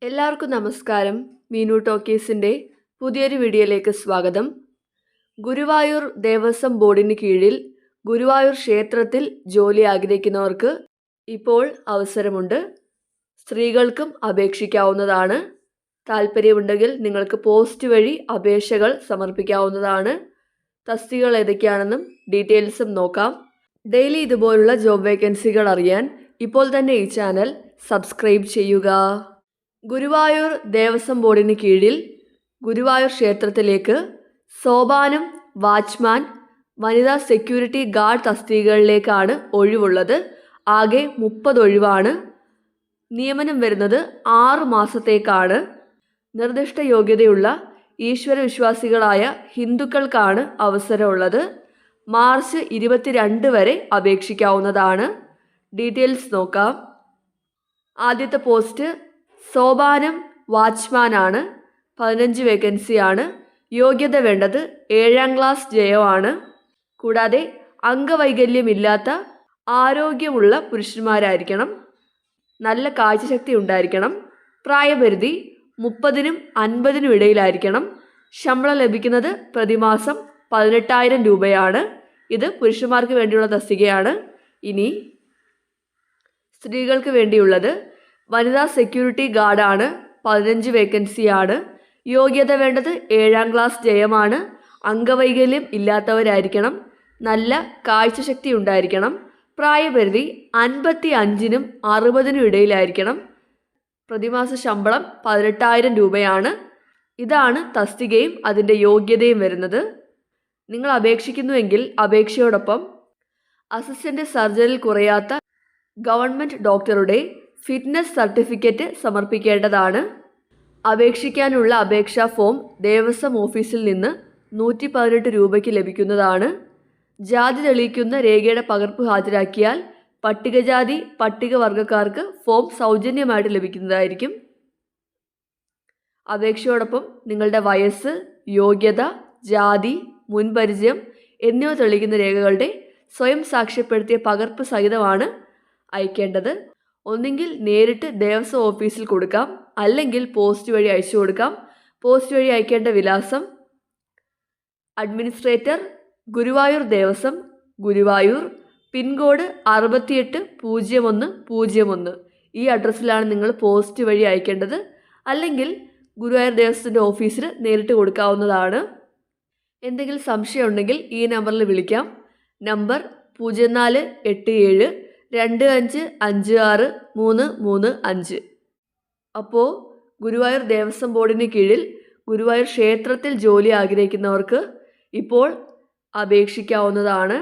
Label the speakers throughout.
Speaker 1: എല്ലാവർക്കും നമസ്കാരം. മീനു ടോക്കീസിൻ്റെ പുതിയൊരു വീഡിയോയിലേക്ക് സ്വാഗതം. ഗുരുവായൂർ ദേവസ്വം ബോർഡിന് കീഴിൽ ഗുരുവായൂർ ക്ഷേത്രത്തിൽ ജോലി ആഗ്രഹിക്കുന്നവർക്ക് ഇപ്പോൾ അവസരമുണ്ട്. സ്ത്രീകൾക്കും അപേക്ഷിക്കാവുന്നതാണ്. താല്പര്യമുണ്ടെങ്കിൽ നിങ്ങൾക്ക് പോസ്റ്റ് വഴി അപേക്ഷകൾ സമർപ്പിക്കാവുന്നതാണ്. തസ്തികകൾ ഏതൊക്കെയാണെന്നും ഡീറ്റെയിൽസും നോക്കാം. ഡെയിലി ഇതുപോലുള്ള ജോബ് വേക്കൻസികൾ അറിയാൻ ഇപ്പോൾ തന്നെ ഈ ചാനൽ സബ്സ്ക്രൈബ് ചെയ്യുക. ഗുരുവായൂർ ദേവസ്വം ബോർഡിന് കീഴിൽ ഗുരുവായൂർ ക്ഷേത്രത്തിലേക്ക് സോപാനം, വാച്ച്മാൻ, വനിതാ സെക്യൂരിറ്റി ഗാർഡ് തസ്തികകളിലേക്കാണ് ഒഴിവുള്ളത്. ആകെ 30 ഒഴിവാണ്. നിയമനം വരുന്നത് 6 മാസത്തേക്കാണ്. നിർദ്ദിഷ്ട യോഗ്യതയുള്ള ഈശ്വരവിശ്വാസികളായ ഹിന്ദുക്കൾക്കാണ് അവസരമുള്ളത്. മാർച്ച് 22 വരെ അപേക്ഷിക്കാവുന്നതാണ്. ഡീറ്റെയിൽസ് നോക്കാം. ആദ്യത്തെ പോസ്റ്റ് സോപാനം വാച്ച്മാനാണ്. 15 വേക്കൻസിയാണ്. യോഗ്യത വേണ്ടത് 7ാം ക്ലാസ് ജയമാണ്. കൂടാതെ അംഗവൈകല്യമില്ലാത്ത ആരോഗ്യമുള്ള പുരുഷന്മാരായിരിക്കണം. നല്ല കാഴ്ചശക്തി ഉണ്ടായിരിക്കണം. പ്രായപരിധി 30നും 50നും ഇടയിലായിരിക്കണം. ശമ്പളം ലഭിക്കുന്നത് പ്രതിമാസം 18,000 രൂപയാണ്. ഇത് പുരുഷന്മാർക്ക് വേണ്ടിയുള്ള തസ്തികയാണ്. ഇനി സ്ത്രീകൾക്ക് വേണ്ടിയുള്ളത് വനിതാ സെക്യൂരിറ്റി ഗാർഡാണ്. 15 വേക്കൻസിയാണ്. യോഗ്യത വേണ്ടത് 7ാം ക്ലാസ് ജയമാണ്. അംഗവൈകല്യം ഇല്ലാത്തവരായിരിക്കണം. നല്ല കാഴ്ചശക്തി ഉണ്ടായിരിക്കണം. പ്രായപരിധി 55നും 60നും ഇടയിലായിരിക്കണം. പ്രതിമാസ ശമ്പളം 18,000 രൂപയാണ്. ഇതാണ് തസ്തികയും അതിൻ്റെ യോഗ്യതയും വരുന്നത്. നിങ്ങൾ അപേക്ഷിക്കുന്നുവെങ്കിൽ അപേക്ഷയോടൊപ്പം അസിസ്റ്റൻ്റ് സർജറിയിൽ കുറയാത്ത ഗവൺമെൻറ് ഡോക്ടറുടെ ഫിറ്റ്നസ് സർട്ടിഫിക്കറ്റ് സമർപ്പിക്കേണ്ടതാണ്. അപേക്ഷിക്കാനുള്ള അപേക്ഷാ ഫോം ദേവസ്വം ഓഫീസിൽ നിന്ന് 118 രൂപയ്ക്ക് ലഭിക്കുന്നതാണ്. ജാതി തെളിയിക്കുന്ന രേഖയുടെ പകർപ്പ് ഹാജരാക്കിയാൽ പട്ടികജാതി പട്ടികവർഗക്കാർക്ക് ഫോം സൗജന്യമായിട്ട് ലഭിക്കുന്നതായിരിക്കും. അപേക്ഷയോടൊപ്പം നിങ്ങളുടെ വയസ്സ്, യോഗ്യത, ജാതി, മുൻപരിചയം എന്നിവ തെളിയിക്കുന്ന രേഖകളുടെ സ്വയം സാക്ഷ്യപ്പെടുത്തിയ പകർപ്പ് സഹിതമാണ് അയക്കേണ്ടത്. ഒന്നുകിൽ നേരിട്ട് ദേവസ്വം ഓഫീസിൽ കൊടുക്കാം, അല്ലെങ്കിൽ പോസ്റ്റ് വഴി അയച്ചു കൊടുക്കാം. പോസ്റ്റ് വഴി അയക്കേണ്ട വിലാസം അഡ്മിനിസ്ട്രേറ്റർ, ഗുരുവായൂർ ദേവസ്വം, ഗുരുവായൂർ, പിൻകോഡ് 680101. ഈ അഡ്രസ്സിലാണ് നിങ്ങൾ പോസ്റ്റ് വഴി അയക്കേണ്ടത്. അല്ലെങ്കിൽ ഗുരുവായൂർ ദേവസ്വത്തിൻ്റെ ഓഫീസിൽ നേരിട്ട് കൊടുക്കാവുന്നതാണ്. എന്തെങ്കിലും സംശയം ഉണ്ടെങ്കിൽ ഈ നമ്പറിൽ വിളിക്കാം. നമ്പർ 0487 2556 അപ്പോൾ ഗുരുവായൂർ ദേവസ്വം ബോർഡിന് കീഴിൽ ഗുരുവായൂർ ക്ഷേത്രത്തിൽ ജോലി ആഗ്രഹിക്കുന്നവർക്ക് ഇപ്പോൾ അപേക്ഷിക്കാവുന്നതാണ്.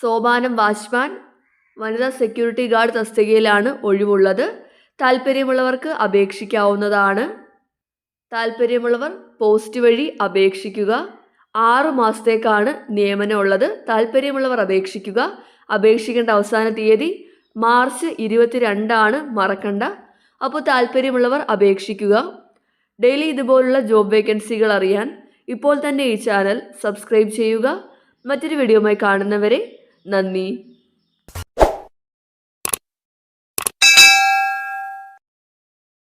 Speaker 1: സോപാനം വാച്ച്മാൻ, വനിതാ സെക്യൂരിറ്റി ഗാർഡ് തസ്തികയിലാണ് ഒഴിവുള്ളത്. താല്പര്യമുള്ളവർക്ക് അപേക്ഷിക്കാവുന്നതാണ്. താല്പര്യമുള്ളവർ പോസ്റ്റ് വഴി അപേക്ഷിക്കുക. 6 മാസത്തേക്കാണ് നിയമനം ഉള്ളത്. താല്പര്യമുള്ളവർ അപേക്ഷിക്കുക. അപേക്ഷിക്കേണ്ട അവസാന തീയതി മാർച്ച് 22 മറക്കണ്ട. അപ്പോൾ താല്പര്യമുള്ളവർ അപേക്ഷിക്കുക. ഡെയിലി ഇതുപോലുള്ള ജോബ് വേക്കൻസികൾ അറിയാൻ ഇപ്പോൾ തന്നെ ഈ ചാനൽ സബ്സ്ക്രൈബ് ചെയ്യുക. മറ്റൊരു വീഡിയോയുമായി കാണുന്നവരെ നന്ദി.